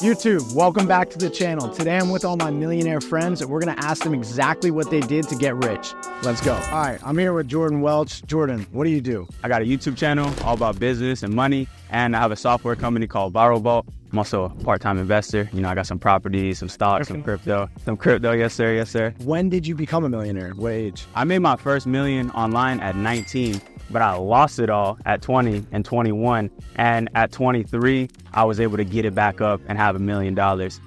YouTube, welcome back to the channel. Today I'm with all my millionaire friends and we're gonna ask them exactly what they did to get rich. Let's go. All right, I'm here with Jordan Welch. Jordan, what do you do? I got a YouTube channel all about business and money, and I have a software company called ViralVault. I'm also a part-time investor. You know, I got some properties, some stocks, some crypto. Yes sir, yes sir. When did you become a millionaire? What age? I made my first million online at 19. But I lost it all at 20 and 21. And at 23, I was able to get it back up and have $1 million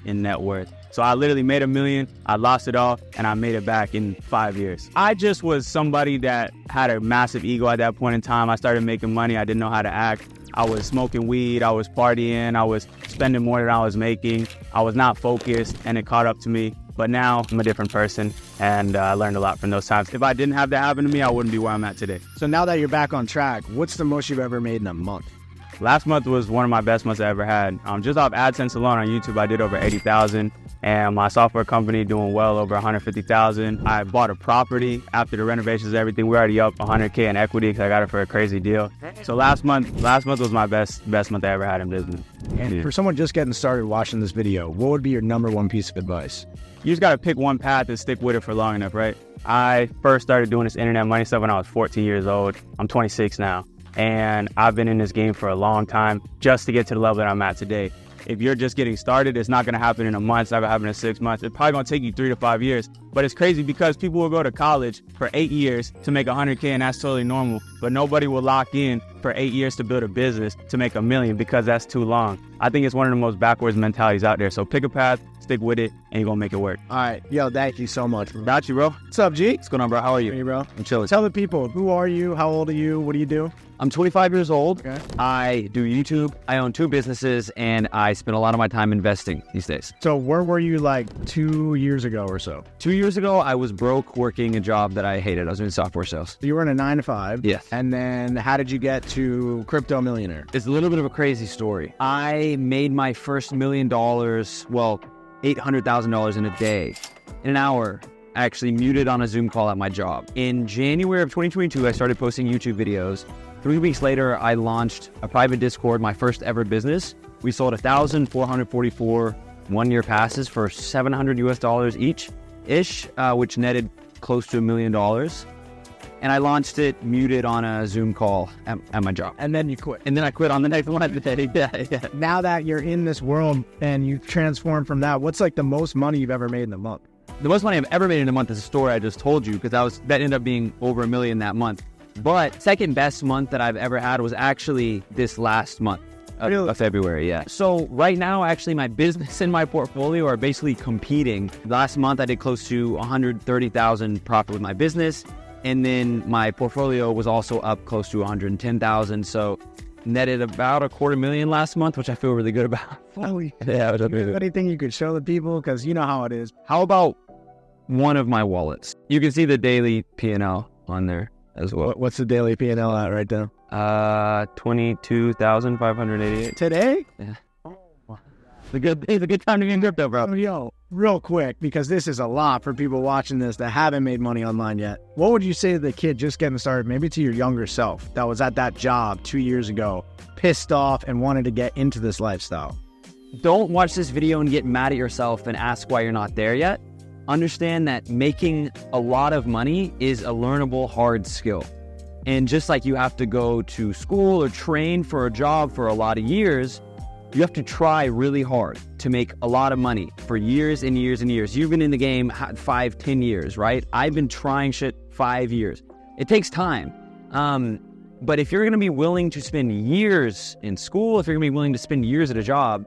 in net worth. So I literally made $1 million, I lost it all, and I made it back in 5 years. I just was somebody that had a massive ego at that point in time. I started making money, I didn't know how to act. I was smoking weed, I was partying, I was spending more than I was making. I was not focused, and it caught up to me. But now I'm a different person, and I learned a lot from those times. If I didn't have that happen to me, I wouldn't be where I'm at today. So now that you're back on track, what's the most you've ever made in a month? Last month was one of my best months I ever had. Just off AdSense alone on YouTube, I did over 80,000, and my software company doing well over 150,000. I bought a property after the renovations and everything. We're already up 100K in equity because I got it for a crazy deal. So last month was my best month I ever had in business. And for someone just getting started watching this video, what would be your #1 piece of advice? You just got to pick one path and stick with it for long enough, right? I first started doing this internet money stuff when I was 14 years old. I'm 26 now. And I've been in this game for a long time just to get to the level that I'm at today. If you're just getting started, it's not going to happen in a month. It's not going to happen in 6 months. It's probably going to take you 3 to 5 years. But it's crazy because people will go to college for 8 years to make 100K, and that's totally normal. But nobody will lock in for 8 years to build a business to make $1 million because that's too long. I think it's one of the most backwards mentalities out there. So pick a path, stick with it, and you're going to make it work. All right. Yo, thank you so much. Got you, bro. What's up, G? What's going on, bro? How are you? Hey, bro. I'm chilling. Tell the people, who are you? How old are you? What do you do? I'm 25 years old. Okay. I do YouTube. I own 2 businesses, and I spend a lot of my time investing these days. So where were you like 2 years ago or so? 2 years ago, I was broke working a job that I hated. I was doing software sales. You were in a 9 to 5. Yes. And then how did you get to crypto millionaire? It's a little bit of a crazy story. I made my first $1 million, well, $800,000 in a day, in an hour. Actually muted on a Zoom call at my job. In January of 2022, I started posting YouTube videos. 3 weeks later, I launched a private Discord, my first ever business. We sold 1,444 one-year passes for $700 US each-ish, which netted close to $1 million. And I launched it muted on a Zoom call at my job. And then you quit. And then I quit on the next one. Yeah. Now that you're in this world and you've transformed from that, what's like the most money you've ever made in a month? The most money I've ever made in a month is a story I just told you, because that ended up being over $1 million that month. But second best month that I've ever had was actually this last month of February, yeah. So right now, actually, my business and my portfolio are basically competing. Last month, I did close to 130,000 profit with my business. And then my portfolio was also up close to 110,000. So netted about $250,000 last month, which I feel really good about. Holy. Yeah. Anything you could show the people? Because you know how it is. How about one of my wallets? You can see the daily P&L on there as well. What's the daily P&L at right now? 22,588. Today? Yeah. It's a good time to be in crypto, bro. Yo, real quick, because this is a lot for people watching this that haven't made money online yet. What would you say to the kid just getting started, maybe to your younger self that was at that job 2 years ago, pissed off and wanted to get into this lifestyle? Don't watch this video and get mad at yourself and ask why you're not there yet. Understand that making a lot of money is a learnable, hard skill. And just like you have to go to school or train for a job for a lot of years, you have to try really hard to make a lot of money for years and years and years. You've been in the game 5, 10 years, right? I've been trying shit 5 years. It takes time. But if you're going to be willing to spend years in school, if you're going to be willing to spend years at a job,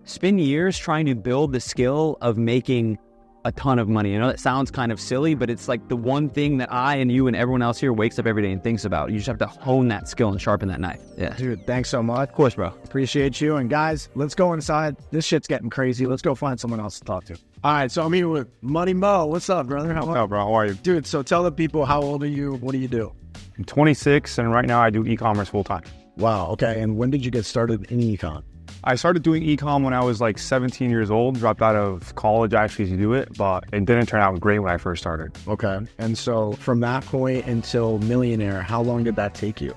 spend years trying to build the skill of making a ton of money. I know that sounds kind of silly, but it's like the one thing that I and you and everyone else here wakes up every day and thinks about. You just have to hone that skill and sharpen that knife. Yeah. Dude, thanks so much. Of course, bro. Appreciate you. And guys, let's go inside. This shit's getting crazy. Let's go find someone else to talk to. All right, so I'm here with Money Mo. What's up, brother? What's up, bro? How are you? Dude, so tell the people, how old are you? What do you do? I'm 26, and right now I do e-commerce full time. Wow, okay. And when did you get started in e-com? I started doing e-com when I was like 17 years old, dropped out of college actually to do it, but it didn't turn out great when I first started. Okay. And so from that point until millionaire, how long did that take you?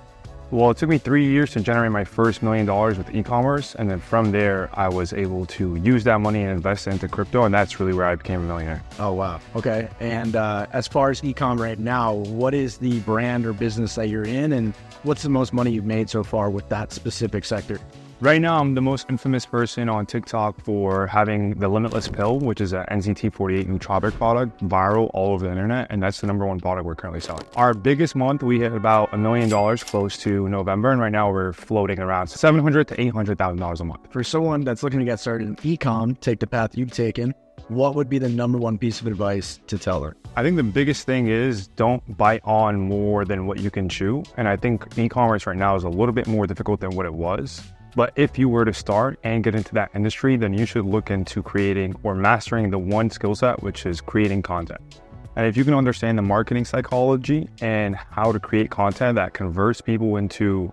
Well, it took me 3 years to generate my first $1 million with e-commerce. And then from there, I was able to use that money and invest it into crypto. And that's really where I became a millionaire. Oh, wow. Okay. And as far as e-com right now, what is the brand or business that you're in? And what's the most money you've made so far with that specific sector? Right now, I'm the most infamous person on TikTok for having the Limitless Pill, which is an NZT48 nootropic product, viral all over the internet. And that's the #1 product we're currently selling. Our biggest month, we hit about $1 million close to November. And right now we're floating around $700,000 to $800,000 a month. For someone that's looking to get started in e-com, take the path you've taken, what would be the #1 piece of advice to tell her? I think the biggest thing is don't bite on more than what you can chew. And I think e-commerce right now is a little bit more difficult than what it was. But if you were to start and get into that industry, then you should look into creating or mastering the one skill set, which is creating content. And if you can understand the marketing psychology and how to create content that converts people into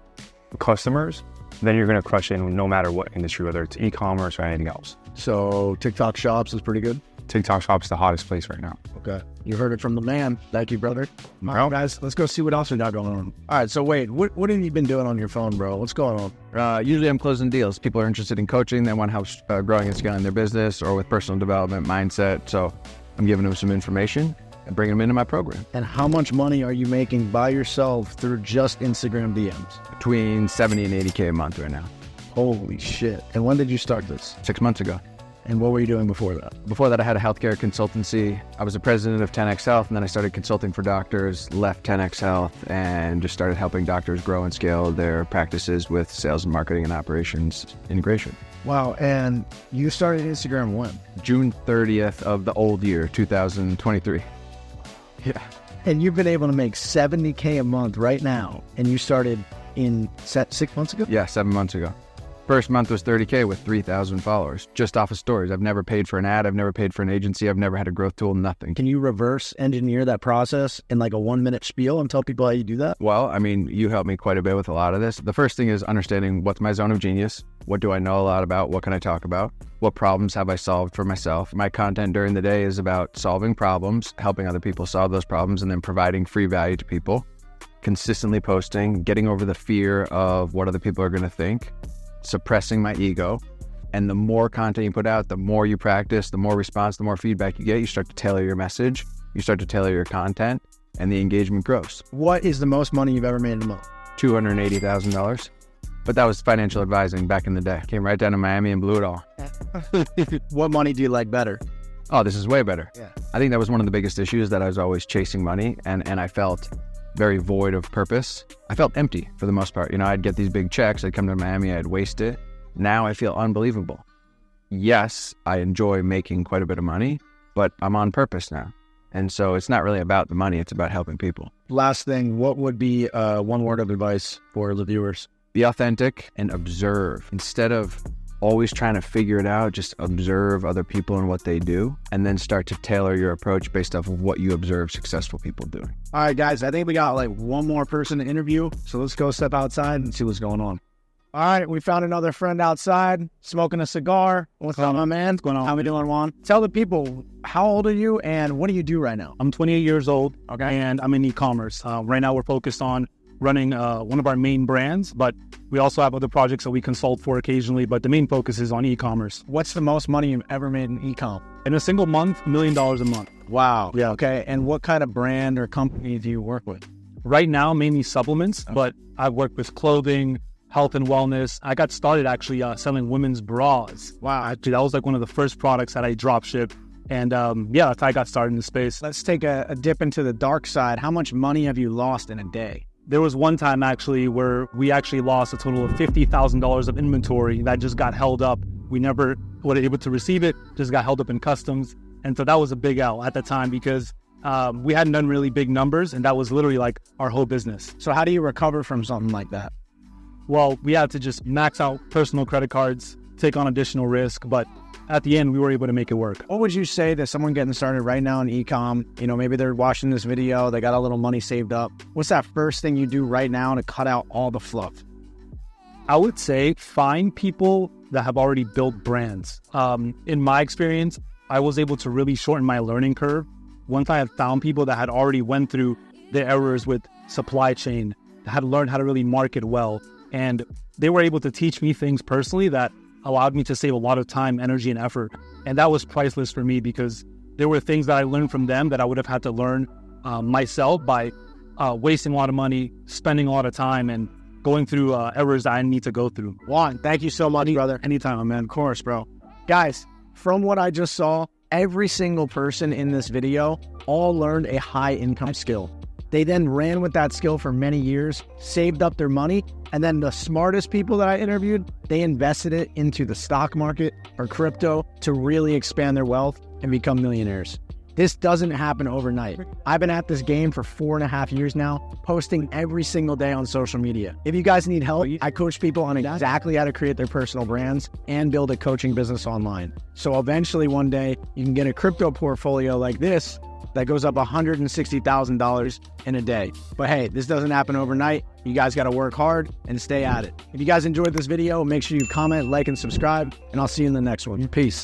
customers, then you're going to crush it in no matter what industry, whether it's e-commerce or anything else. So TikTok Shops is pretty good? TikTok Shop's the hottest place right now. Okay. You heard it from the man. Thank you, brother. All right, guys, let's go see what else we got going on. All right, so Wade, what have you been doing on your phone, bro? What's going on? Usually I'm closing deals. People are interested in coaching. They want help growing and scaling their business or with personal development mindset. So I'm giving them some information and bringing them into my program. And how much money are you making by yourself through just Instagram DMs? Between 70 and 80K a month right now. Holy shit. And when did you start this? 6 months ago. And what were you doing before that? Before that, I had a healthcare consultancy. I was the president of 10X Health, and then I started consulting for doctors, left 10X Health, and just started helping doctors grow and scale their practices with sales and marketing and operations integration. Wow, and you started Instagram when? June 30th of the old year, 2023. Yeah. And you've been able to make 70K a month right now, and you started in 6 months ago? Yeah, 7 months ago. First month was 30K with 3,000 followers, just off of stories. I've never paid for an ad. I've never paid for an agency. I've never had a growth tool, nothing. Can you reverse engineer that process in like a 1-minute spiel and tell people how you do that? Well, I mean, you helped me quite a bit with a lot of this. The first thing is understanding what's my zone of genius. What do I know a lot about? What can I talk about? What problems have I solved for myself? My content during the day is about solving problems, helping other people solve those problems, and then providing free value to people. Consistently posting, getting over the fear of what other people are going to think, suppressing my ego. And the more content you put out, the more you practice, the more response, the more feedback you get, you start to tailor your message, you start to tailor your content, and the engagement grows. What is the most money you've ever made in a month? $280,000. But that was financial advising back in the day. Came right down to Miami and blew it all. What money do you like better? Oh, this is way better. Yeah. I think that was one of the biggest issues, that I was always chasing money, and I felt very void of purpose. I felt empty for the most part. You know, I'd get these big checks, I'd come to Miami, I'd waste it. Now I feel unbelievable. Yes, I enjoy making quite a bit of money, but I'm on purpose now. And so it's not really about the money, it's about helping people. Last thing, what would be one word of advice for the viewers? Be authentic and observe. Instead of always trying to figure it out, just observe other people and what they do, and then start to tailor your approach based off of what you observe successful people doing. All right, guys, I think we got like one more person to interview. So let's go step outside and see what's going on. All right, we found another friend outside smoking a cigar. What's up, my man? What's going on? How we doing, Juan? Tell the people, how old are you and what do you do right now? I'm 28 years old, Okay. and I'm in e-commerce. Right now, we're focused on running one of our main brands, but we also have other projects that we consult for occasionally, but the main focus is on e-commerce. What's the most money you've ever made in e-com? In a single month, $1 million a month. Wow. Yeah. Okay. And what kind of brand or company do you work with? Right now, mainly supplements, but I've worked with clothing, health and wellness. I got started actually selling women's bras. Wow. Actually, that was like one of the first products that I drop shipped. And yeah, that's how I got started in the space. Let's take a dip into the dark side. How much money have you lost in a day? There was one time actually where we actually lost a total of $50,000 of inventory that just got held up. We never were able to receive it, just got held up in customs. And so that was a big L at the time because we hadn't done really big numbers, and that was literally like our whole business. So how do you recover from something like that? Well, we had to just max out personal credit cards, take on additional risk, but at the end, we were able to make it work. What would you say to someone getting started right now in e-com? You know, maybe they're watching this video, they got a little money saved up. What's that first thing you do right now to cut out all the fluff? I would say find people that have already built brands. In my experience, I was able to really shorten my learning curve once I had found people that had already went through the errors with supply chain, had learned how to really market well. And they were able to teach me things personally that allowed me to save a lot of time, energy, and effort. And that was priceless for me because there were things that I learned from them that I would have had to learn myself by wasting a lot of money, spending a lot of time, and going through errors that I need to go through. Juan, thank you so much, brother. Anytime, man. Of course, bro. Guys, from what I just saw, every single person in this video all learned a high income skill. They then ran with that skill for many years, saved up their money, and then the smartest people that I interviewed, they invested it into the stock market or crypto to really expand their wealth and become millionaires. This doesn't happen overnight. I've been at this game for 4.5 years now, posting every single day on social media. If you guys need help, I coach people on exactly how to create their personal brands and build a coaching business online. So eventually one day you can get a crypto portfolio like this that goes up $160,000 in a day. But hey, this doesn't happen overnight. You guys got to work hard and stay at it. If you guys enjoyed this video, make sure you comment, like, and subscribe, and I'll see you in the next one. Peace.